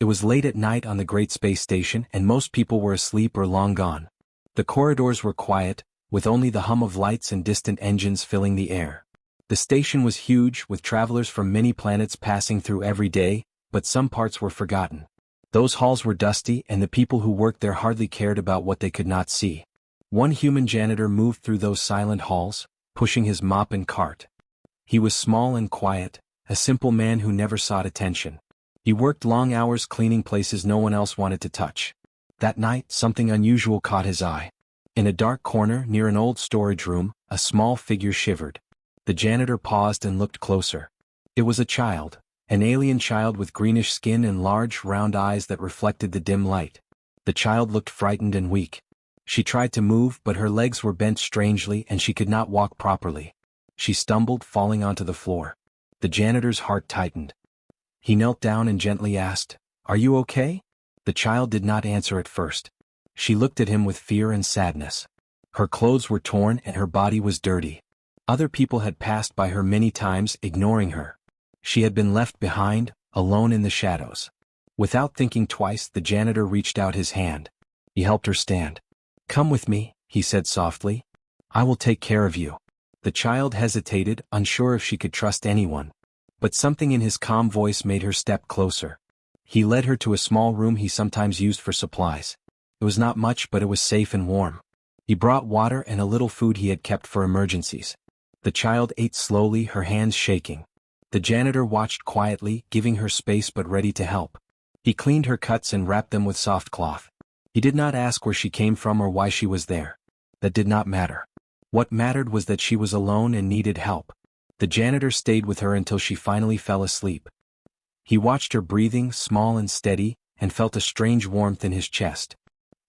It was late at night on the Great Space Station and most people were asleep or long gone. The corridors were quiet, with only the hum of lights and distant engines filling the air. The station was huge, with travelers from many planets passing through every day, but some parts were forgotten. Those halls were dusty and the people who worked there hardly cared about what they could not see. One human janitor moved through those silent halls, pushing his mop and cart. He was small and quiet, a simple man who never sought attention. He worked long hours cleaning places no one else wanted to touch. That night, something unusual caught his eye. In a dark corner near an old storage room, a small figure shivered. The janitor paused and looked closer. It was a child, an alien child with greenish skin and large, round eyes that reflected the dim light. The child looked frightened and weak. She tried to move, but her legs were bent strangely and she could not walk properly. She stumbled, falling onto the floor. The janitor's heart tightened. He knelt down and gently asked, "Are you okay?" The child did not answer at first. She looked at him with fear and sadness. Her clothes were torn and her body was dirty. Other people had passed by her many times, ignoring her. She had been left behind, alone in the shadows. Without thinking twice, the janitor reached out his hand. He helped her stand. "Come with me," he said softly. "I will take care of you." The child hesitated, unsure if she could trust anyone. But something in his calm voice made her step closer. He led her to a small room he sometimes used for supplies. It was not much, but it was safe and warm. He brought water and a little food he had kept for emergencies. The child ate slowly, her hands shaking. The janitor watched quietly, giving her space but ready to help. He cleaned her cuts and wrapped them with soft cloth. He did not ask where she came from or why she was there. That did not matter. What mattered was that she was alone and needed help. The janitor stayed with her until she finally fell asleep. He watched her breathing, small and steady, and felt a strange warmth in his chest.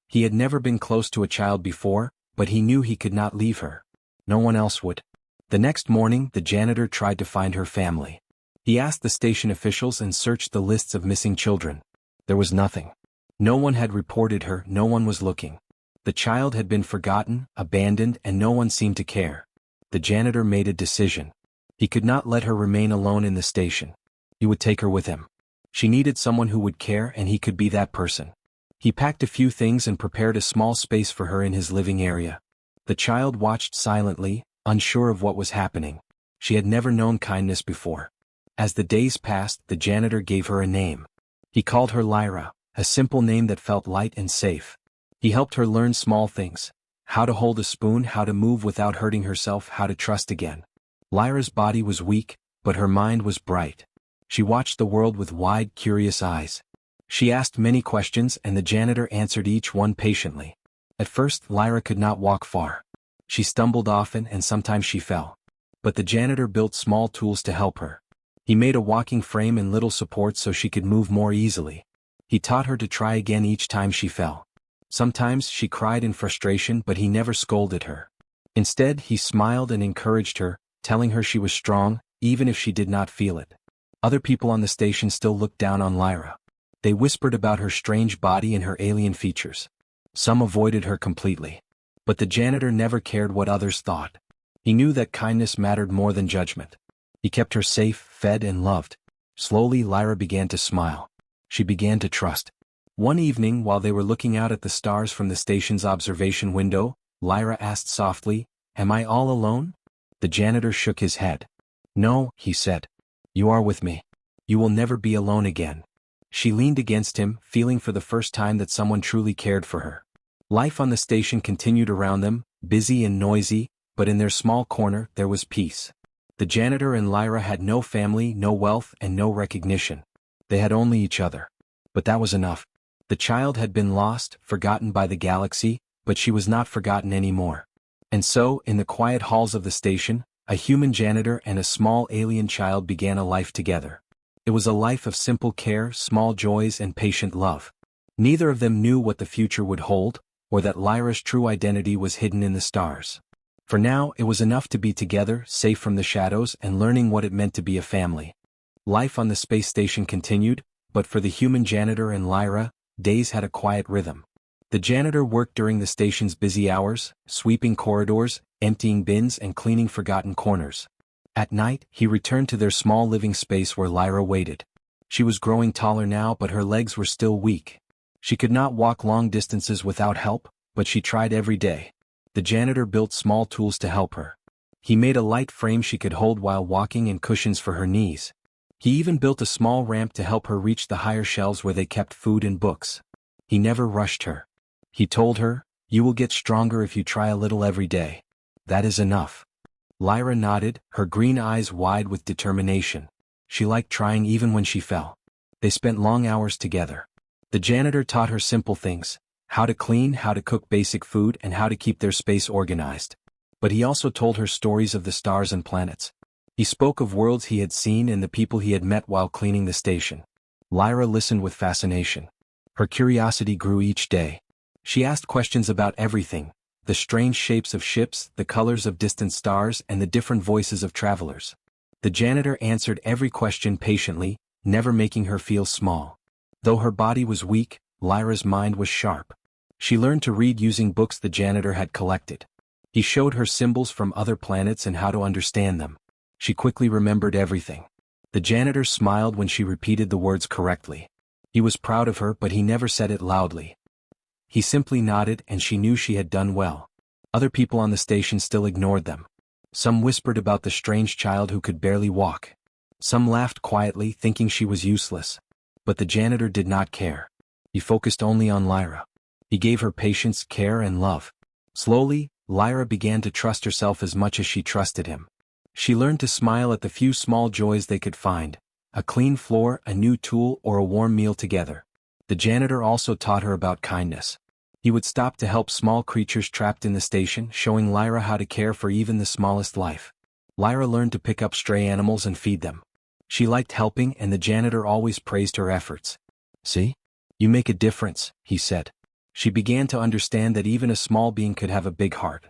He had never been close to a child before, but he knew he could not leave her. No one else would. The next morning, the janitor tried to find her family. He asked the station officials and searched the lists of missing children. There was nothing. No one had reported her, no one was looking. The child had been forgotten, abandoned, and no one seemed to care. The janitor made a decision. He could not let her remain alone in the station. He would take her with him. She needed someone who would care, and he could be that person. He packed a few things and prepared a small space for her in his living area. The child watched silently, unsure of what was happening. She had never known kindness before. As the days passed, the janitor gave her a name. He called her Lyra, a simple name that felt light and safe. He helped her learn small things: how to hold a spoon, how to move without hurting herself, how to trust again. Lyra's body was weak, but her mind was bright. She watched the world with wide, curious eyes. She asked many questions and the janitor answered each one patiently. At first, Lyra could not walk far. She stumbled often and sometimes she fell. But the janitor built small tools to help her. He made a walking frame and little supports so she could move more easily. He taught her to try again each time she fell. Sometimes she cried in frustration, but he never scolded her. Instead, he smiled and encouraged her, telling her she was strong, even if she did not feel it. Other people on the station still looked down on Lyra. They whispered about her strange body and her alien features. Some avoided her completely. But the janitor never cared what others thought. He knew that kindness mattered more than judgment. He kept her safe, fed, and loved. Slowly, Lyra began to smile. She began to trust. One evening, while they were looking out at the stars from the station's observation window, Lyra asked softly, "Am I all alone?" The janitor shook his head. "No," he said. "You are with me. You will never be alone again." She leaned against him, feeling for the first time that someone truly cared for her. Life on the station continued around them, busy and noisy, but in their small corner there was peace. The janitor and Lyra had no family, no wealth, and no recognition. They had only each other. But that was enough. The child had been lost, forgotten by the galaxy, but she was not forgotten anymore. And so, in the quiet halls of the station, a human janitor and a small alien child began a life together. It was a life of simple care, small joys, and patient love. Neither of them knew what the future would hold, or that Lyra's true identity was hidden in the stars. For now, it was enough to be together, safe from the shadows, and learning what it meant to be a family. Life on the space station continued, but for the human janitor and Lyra, days had a quiet rhythm. The janitor worked during the station's busy hours, sweeping corridors, emptying bins, and cleaning forgotten corners. At night, he returned to their small living space where Lyra waited. She was growing taller now, but her legs were still weak. She could not walk long distances without help, but she tried every day. The janitor built small tools to help her. He made a light frame she could hold while walking and cushions for her knees. He even built a small ramp to help her reach the higher shelves where they kept food and books. He never rushed her. He told her, "You will get stronger if you try a little every day. That is enough." Lyra nodded, her green eyes wide with determination. She liked trying even when she fell. They spent long hours together. The janitor taught her simple things: how to clean, how to cook basic food, and how to keep their space organized. But he also told her stories of the stars and planets. He spoke of worlds he had seen and the people he had met while cleaning the station. Lyra listened with fascination. Her curiosity grew each day. She asked questions about everything: the strange shapes of ships, the colors of distant stars, and the different voices of travelers. The janitor answered every question patiently, never making her feel small. Though her body was weak, Lyra's mind was sharp. She learned to read using books the janitor had collected. He showed her symbols from other planets and how to understand them. She quickly remembered everything. The janitor smiled when she repeated the words correctly. He was proud of her, but he never said it loudly. He simply nodded, and she knew she had done well. Other people on the station still ignored them. Some whispered about the strange child who could barely walk. Some laughed quietly, thinking she was useless. But the janitor did not care. He focused only on Lyra. He gave her patience, care, and love. Slowly, Lyra began to trust herself as much as she trusted him. She learned to smile at the few small joys they could find: a clean floor, a new tool, or a warm meal together. The janitor also taught her about kindness. He would stop to help small creatures trapped in the station, showing Lyra how to care for even the smallest life. Lyra learned to pick up stray animals and feed them. She liked helping, and the janitor always praised her efforts. "See? You make a difference," he said. She began to understand that even a small being could have a big heart.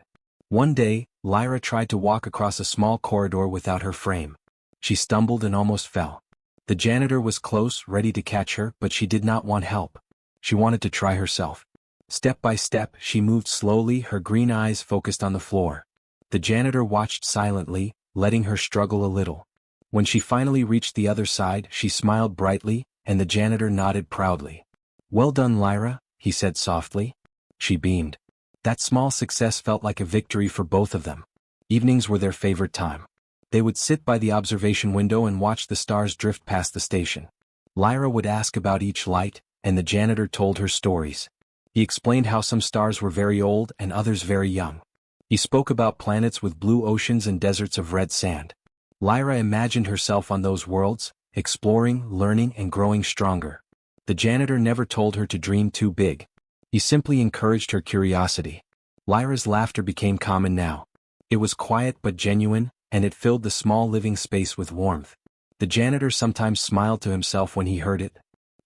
One day, Lyra tried to walk across a small corridor without her frame. She stumbled and almost fell. The janitor was close, ready to catch her, but she did not want help. She wanted to try herself. Step by step, she moved slowly, her green eyes focused on the floor. The janitor watched silently, letting her struggle a little. When she finally reached the other side, she smiled brightly, and the janitor nodded proudly. "Well done, Lyra," he said softly. She beamed. That small success felt like a victory for both of them. Evenings were their favorite time. They would sit by the observation window and watch the stars drift past the station. Lyra would ask about each light, and the janitor told her stories. He explained how some stars were very old and others very young. He spoke about planets with blue oceans and deserts of red sand. Lyra imagined herself on those worlds, exploring, learning, and growing stronger. The janitor never told her to dream too big. He simply encouraged her curiosity. Lyra's laughter became common now. It was quiet but genuine, and it filled the small living space with warmth. The janitor sometimes smiled to himself when he heard it.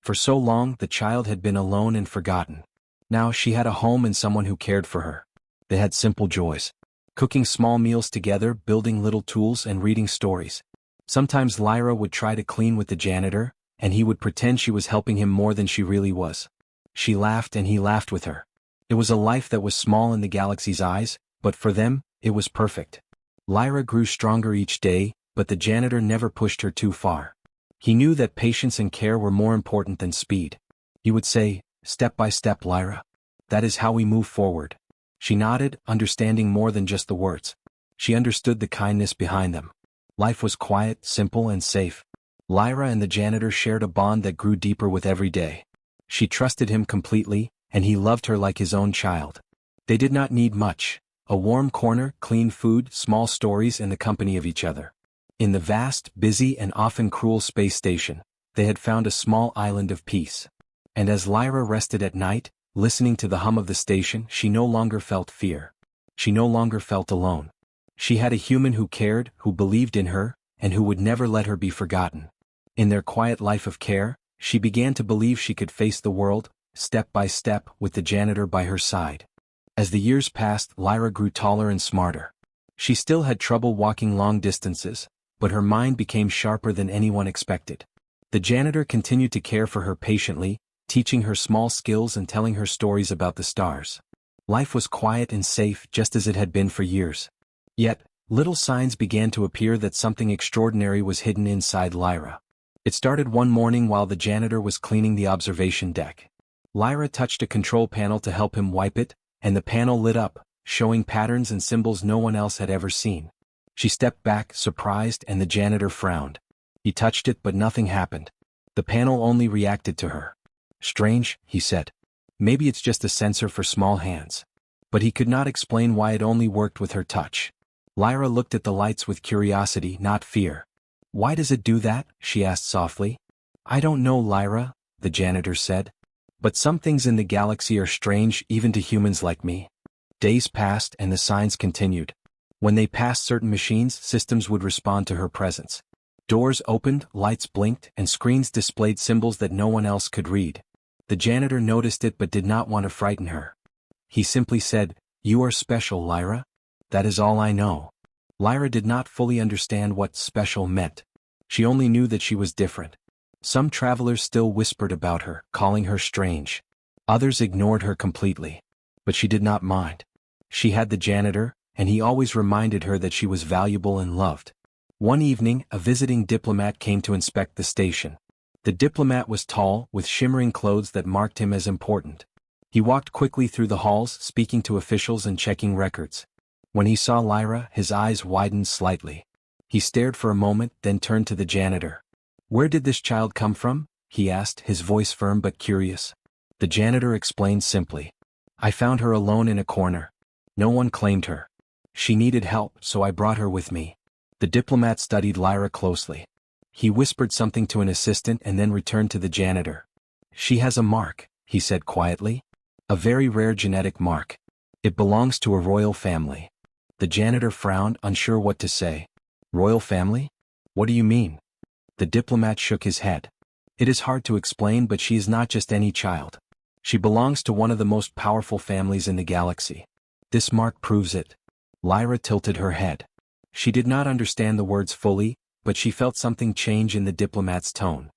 For so long, the child had been alone and forgotten. Now she had a home and someone who cared for her. They had simple joys: cooking small meals together, building little tools, and reading stories. Sometimes Lyra would try to clean with the janitor, and he would pretend she was helping him more than she really was. She laughed and he laughed with her. It was a life that was small in the galaxy's eyes, but for them, it was perfect. Lyra grew stronger each day, but the janitor never pushed her too far. He knew that patience and care were more important than speed. He would say, "Step by step, Lyra. That is how we move forward." She nodded, understanding more than just the words. She understood the kindness behind them. Life was quiet, simple, and safe. Lyra and the janitor shared a bond that grew deeper with every day. She trusted him completely, and he loved her like his own child. They did not need much: a warm corner, clean food, small stories, and the company of each other. In the vast, busy, and often cruel space station, they had found a small island of peace. And as Lyra rested at night, listening to the hum of the station, she no longer felt fear. She no longer felt alone. She had a human who cared, who believed in her, and who would never let her be forgotten. In their quiet life of care, she began to believe she could face the world, step by step, with the janitor by her side. As the years passed, Lyra grew taller and smarter. She still had trouble walking long distances, but her mind became sharper than anyone expected. The janitor continued to care for her patiently, teaching her small skills and telling her stories about the stars. Life was quiet and safe, just as it had been for years. Yet, little signs began to appear that something extraordinary was hidden inside Lyra. It started one morning while the janitor was cleaning the observation deck. Lyra touched a control panel to help him wipe it, and the panel lit up, showing patterns and symbols no one else had ever seen. She stepped back, surprised, and the janitor frowned. He touched it but nothing happened. The panel only reacted to her. "Strange," he said. "Maybe it's just a sensor for small hands." But he could not explain why it only worked with her touch. Lyra looked at the lights with curiosity, not fear. "Why does it do that?" she asked softly. "I don't know, Lyra," the janitor said. "But some things in the galaxy are strange even to humans like me." Days passed and the signs continued. When they passed certain machines, systems would respond to her presence. Doors opened, lights blinked, and screens displayed symbols that no one else could read. The janitor noticed it but did not want to frighten her. He simply said, "You are special, Lyra. That is all I know." Lyra did not fully understand what special meant. She only knew that she was different. Some travelers still whispered about her, calling her strange. Others ignored her completely. But she did not mind. She had the janitor, and he always reminded her that she was valuable and loved. One evening, a visiting diplomat came to inspect the station. The diplomat was tall, with shimmering clothes that marked him as important. He walked quickly through the halls, speaking to officials and checking records. When he saw Lyra, his eyes widened slightly. He stared for a moment, then turned to the janitor. "Where did this child come from?" he asked, his voice firm but curious. The janitor explained simply. "I found her alone in a corner. No one claimed her. She needed help, so I brought her with me." The diplomat studied Lyra closely. He whispered something to an assistant and then returned to the janitor. "She has a mark," he said quietly. "A very rare genetic mark. It belongs to a royal family." The janitor frowned, unsure what to say. "Royal family? What do you mean?" The diplomat shook his head. "It is hard to explain, but she is not just any child. She belongs to one of the most powerful families in the galaxy. This mark proves it." Lyra tilted her head. She did not understand the words fully, but she felt something change in the diplomat's tone.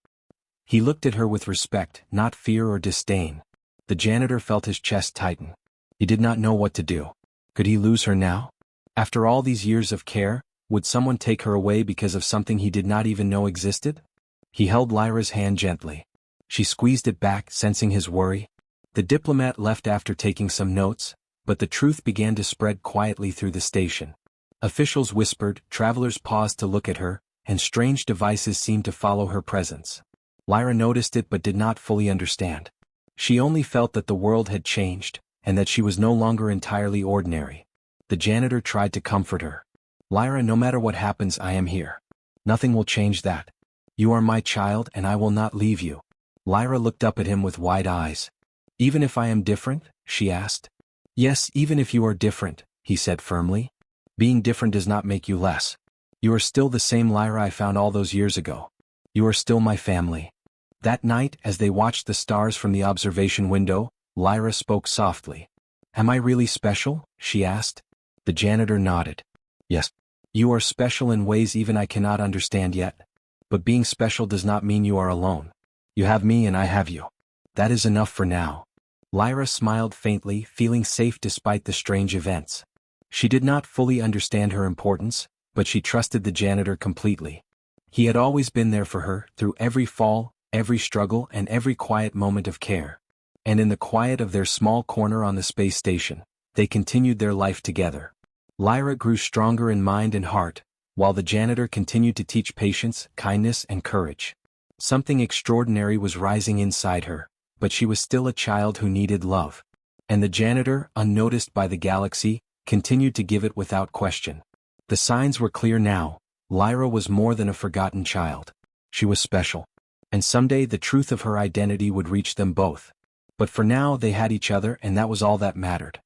He looked at her with respect, not fear or disdain. The janitor felt his chest tighten. He did not know what to do. Could he lose her now? After all these years of care, would someone take her away because of something he did not even know existed? He held Lyra's hand gently. She squeezed it back, sensing his worry. The diplomat left after taking some notes, but the truth began to spread quietly through the station. Officials whispered, travelers paused to look at her, and strange devices seemed to follow her presence. Lyra noticed it but did not fully understand. She only felt that the world had changed, and that she was no longer entirely ordinary. The janitor tried to comfort her. "Lyra, no matter what happens, I am here. Nothing will change that. You are my child and I will not leave you." Lyra looked up at him with wide eyes. "Even if I am different?" she asked. "Yes, even if you are different," he said firmly. "Being different does not make you less. You are still the same Lyra I found all those years ago. You are still my family." That night, as they watched the stars from the observation window, Lyra spoke softly. "Am I really special?" she asked. The janitor nodded. "Yes. You are special in ways even I cannot understand yet. But being special does not mean you are alone. You have me and I have you. That is enough for now." Lyra smiled faintly, feeling safe despite the strange events. She did not fully understand her importance, but she trusted the janitor completely. He had always been there for her, through every fall, every struggle, and every quiet moment of care. And in the quiet of their small corner on the space station, they continued their life together. Lyra grew stronger in mind and heart, while the janitor continued to teach patience, kindness, and courage. Something extraordinary was rising inside her, but she was still a child who needed love. And the janitor, unnoticed by the galaxy, continued to give it without question. The signs were clear now. Lyra was more than a forgotten child. She was special. And someday the truth of her identity would reach them both. But for now they had each other, and that was all that mattered.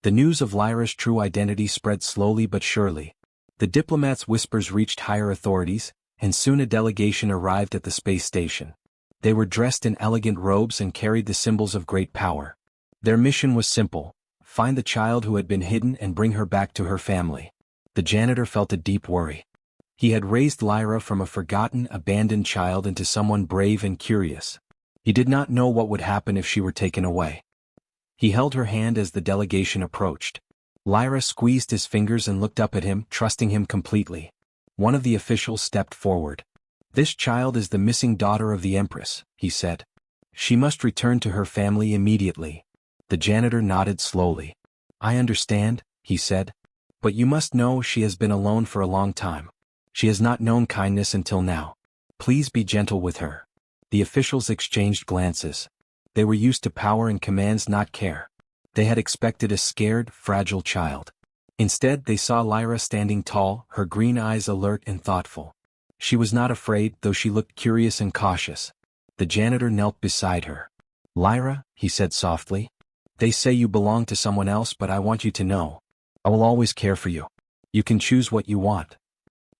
The news of Lyra's true identity spread slowly but surely. The diplomat's whispers reached higher authorities, and soon a delegation arrived at the space station. They were dressed in elegant robes and carried the symbols of great power. Their mission was simple: find the child who had been hidden and bring her back to her family. The janitor felt a deep worry. He had raised Lyra from a forgotten, abandoned child into someone brave and curious. He did not know what would happen if she were taken away. He held her hand as the delegation approached. Lyra squeezed his fingers and looked up at him, trusting him completely. One of the officials stepped forward. "This child is the missing daughter of the Empress," he said. "She must return to her family immediately." The janitor nodded slowly. "I understand," he said. "But you must know she has been alone for a long time. She has not known kindness until now. Please be gentle with her." The officials exchanged glances. They were used to power and commands, not care. They had expected a scared, fragile child. Instead, they saw Lyra standing tall, her green eyes alert and thoughtful. She was not afraid, though she looked curious and cautious. The janitor knelt beside her. "Lyra," he said softly, "they say you belong to someone else, but I want you to know. I will always care for you. You can choose what you want."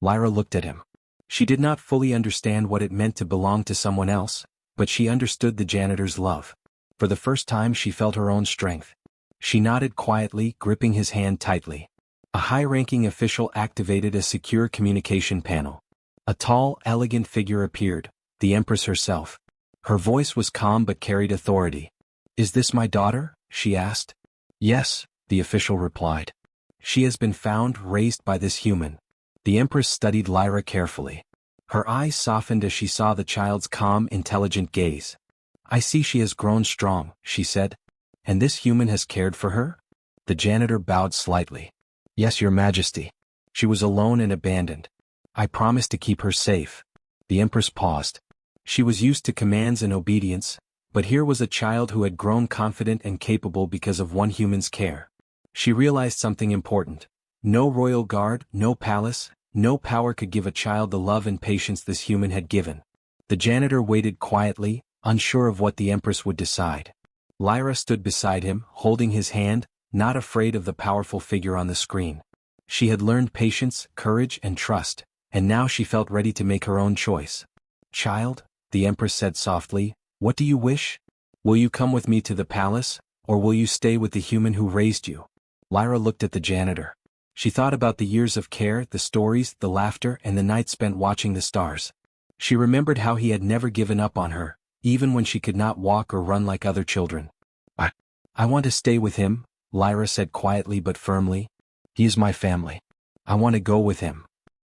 Lyra looked at him. She did not fully understand what it meant to belong to someone else, but she understood the janitor's love. For the first time she felt her own strength. She nodded quietly, gripping his hand tightly. A high-ranking official activated a secure communication panel. A tall, elegant figure appeared, the Empress herself. Her voice was calm but carried authority. "Is this my daughter?" she asked. "Yes," the official replied. "She has been found, raised by this human." The Empress studied Lyra carefully. Her eyes softened as she saw the child's calm, intelligent gaze. "I see she has grown strong," she said. "And this human has cared for her?" The janitor bowed slightly. "Yes, Your Majesty. She was alone and abandoned. I promised to keep her safe." The Empress paused. She was used to commands and obedience, but here was a child who had grown confident and capable because of one human's care. She realized something important. No royal guard, no palace, no power could give a child the love and patience this human had given. The janitor waited quietly, unsure of what the Empress would decide. Lyra stood beside him, holding his hand, not afraid of the powerful figure on the screen. She had learned patience, courage, and trust, and now she felt ready to make her own choice. "Child," the Empress said softly, "what do you wish? Will you come with me to the palace, or will you stay with the human who raised you?" Lyra looked at the janitor. She thought about the years of care, the stories, the laughter, and the nights spent watching the stars. She remembered how he had never given up on her, even when she could not walk or run like other children. I want to stay with him," Lyra said quietly but firmly. "He is my family. I want to go with him."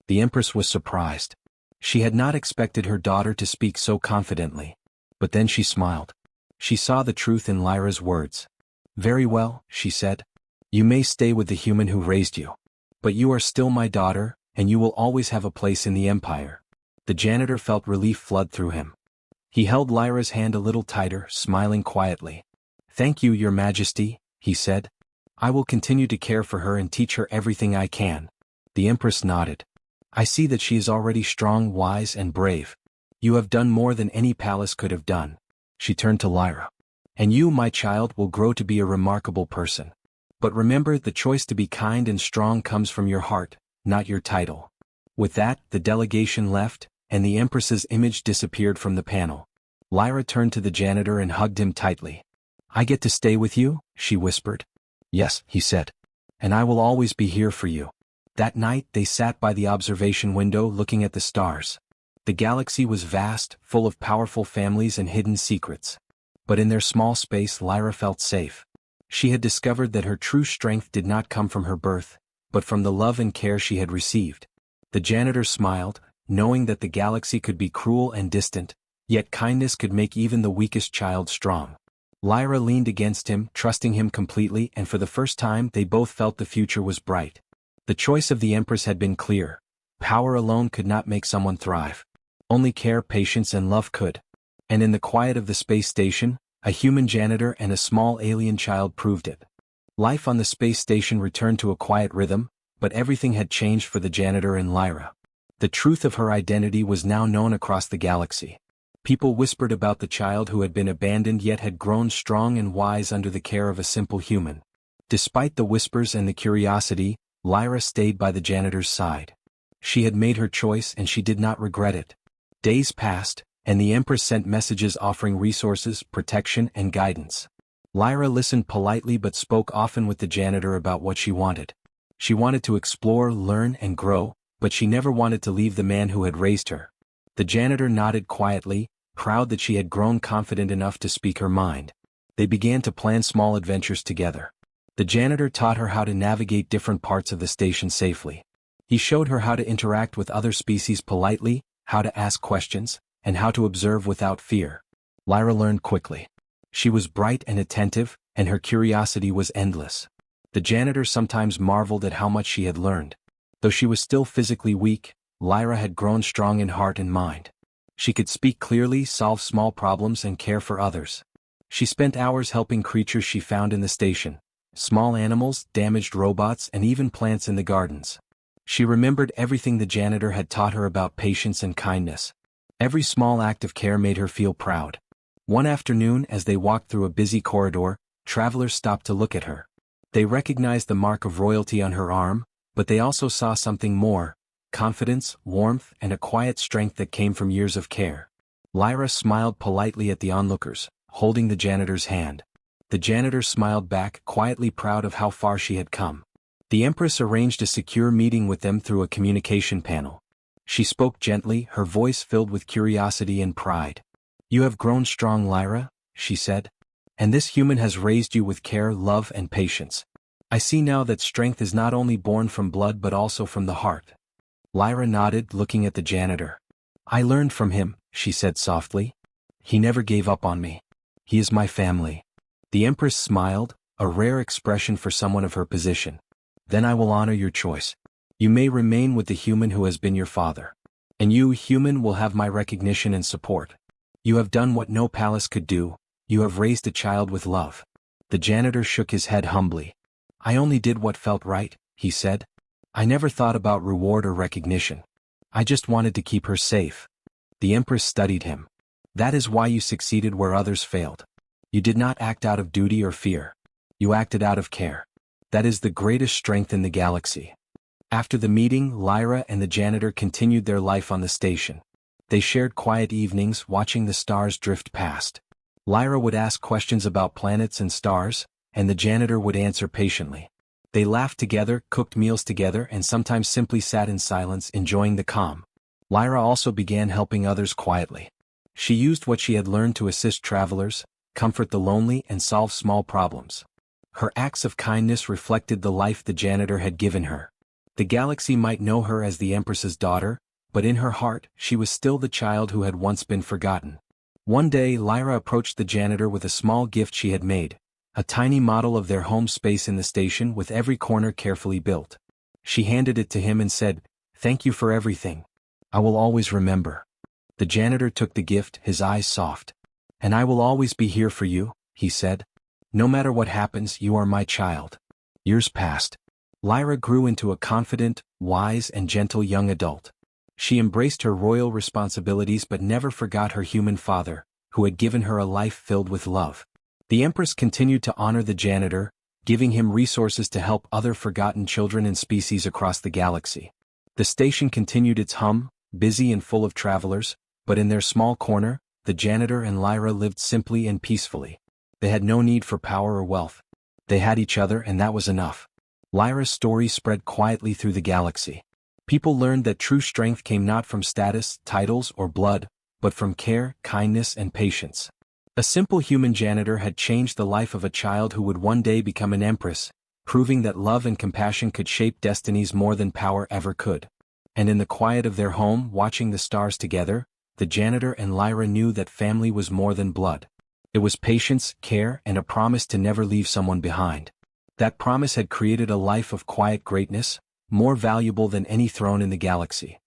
The Empress was surprised. She had not expected her daughter to speak so confidently. But then she smiled. She saw the truth in Lyra's words. "Very well," she said. "You may stay with the human who raised you. But you are still my daughter, and you will always have a place in the Empire." The janitor felt relief flood through him. He held Lyra's hand a little tighter, smiling quietly. "Thank you, Your Majesty," he said. "I will continue to care for her and teach her everything I can." The Empress nodded. "I see that she is already strong, wise, and brave. You have done more than any palace could have done." She turned to Lyra. "And you, my child, will grow to be a remarkable person. But remember, the choice to be kind and strong comes from your heart, not your title." With that, the delegation left, and the Empress's image disappeared from the panel. Lyra turned to the janitor and hugged him tightly. "I get to stay with you?" she whispered. "Yes," he said. "And I will always be here for you." That night they sat by the observation window looking at the stars. The galaxy was vast, full of powerful families and hidden secrets. But in their small space Lyra felt safe. She had discovered that her true strength did not come from her birth, but from the love and care she had received. The janitor smiled, knowing that the galaxy could be cruel and distant, yet kindness could make even the weakest child strong. Lyra leaned against him, trusting him completely, and for the first time they both felt the future was bright. The choice of the Empress had been clear. Power alone could not make someone thrive. Only care, patience, and love could. And in the quiet of the space station, a human janitor and a small alien child proved it. Life on the space station returned to a quiet rhythm, but everything had changed for the janitor and Lyra. The truth of her identity was now known across the galaxy. People whispered about the child who had been abandoned yet had grown strong and wise under the care of a simple human. Despite the whispers and the curiosity, Lyra stayed by the janitor's side. She had made her choice and she did not regret it. Days passed, and the Empress sent messages offering resources, protection, and guidance. Lyra listened politely but spoke often with the janitor about what she wanted. She wanted to explore, learn, and grow, but she never wanted to leave the man who had raised her. The janitor nodded quietly, proud that she had grown confident enough to speak her mind. They began to plan small adventures together. The janitor taught her how to navigate different parts of the station safely. He showed her how to interact with other species politely, how to ask questions, and how to observe without fear. Lyra learned quickly. She was bright and attentive, and her curiosity was endless. The janitor sometimes marveled at how much she had learned. Though she was still physically weak, Lyra had grown strong in heart and mind. She could speak clearly, solve small problems, and care for others. She spent hours helping creatures she found in the station: small animals, damaged robots, and even plants in the gardens. She remembered everything the janitor had taught her about patience and kindness. Every small act of care made her feel proud. One afternoon, as they walked through a busy corridor, travelers stopped to look at her. They recognized the mark of royalty on her arm, but they also saw something more: confidence, warmth, and a quiet strength that came from years of care. Lyra smiled politely at the onlookers, holding the janitor's hand. The janitor smiled back, quietly proud of how far she had come. The Empress arranged a secure meeting with them through a communication panel. She spoke gently, her voice filled with curiosity and pride. "You have grown strong, Lyra," she said. "And this human has raised you with care, love, and patience. I see now that strength is not only born from blood but also from the heart." Lyra nodded, looking at the janitor. "I learned from him," she said softly. "He never gave up on me. He is my family." The Empress smiled, a rare expression for someone of her position. "Then I will honor your choice. You may remain with the human who has been your father. And you, human, will have my recognition and support. You have done what no palace could do. You have raised a child with love." The janitor shook his head humbly. "I only did what felt right," he said. "I never thought about reward or recognition. I just wanted to keep her safe." The Empress studied him. "That is why you succeeded where others failed. You did not act out of duty or fear. You acted out of care. That is the greatest strength in the galaxy." After the meeting, Lyra and the janitor continued their life on the station. They shared quiet evenings, watching the stars drift past. Lyra would ask questions about planets and stars, and the janitor would answer patiently. They laughed together, cooked meals together, and sometimes simply sat in silence, enjoying the calm. Lyra also began helping others quietly. She used what she had learned to assist travelers, comfort the lonely, and solve small problems. Her acts of kindness reflected the life the janitor had given her. The galaxy might know her as the Empress's daughter, but in her heart, she was still the child who had once been forgotten. One day, Lyra approached the janitor with a small gift she had made, a tiny model of their home space in the station with every corner carefully built. She handed it to him and said, "Thank you for everything. I will always remember." The janitor took the gift, his eyes soft. "And I will always be here for you," he said. "No matter what happens, you are my child." Years passed. Lyra grew into a confident, wise, and gentle young adult. She embraced her royal responsibilities but never forgot her human father, who had given her a life filled with love. The Empress continued to honor the janitor, giving him resources to help other forgotten children and species across the galaxy. The station continued its hum, busy and full of travelers, but in their small corner, the janitor and Lyra lived simply and peacefully. They had no need for power or wealth. They had each other, and that was enough. Lyra's story spread quietly through the galaxy. People learned that true strength came not from status, titles, or blood, but from care, kindness, and patience. A simple human janitor had changed the life of a child who would one day become an empress, proving that love and compassion could shape destinies more than power ever could. And in the quiet of their home, watching the stars together, the janitor and Lyra knew that family was more than blood. It was patience, care, and a promise to never leave someone behind. That promise had created a life of quiet greatness, more valuable than any throne in the galaxy.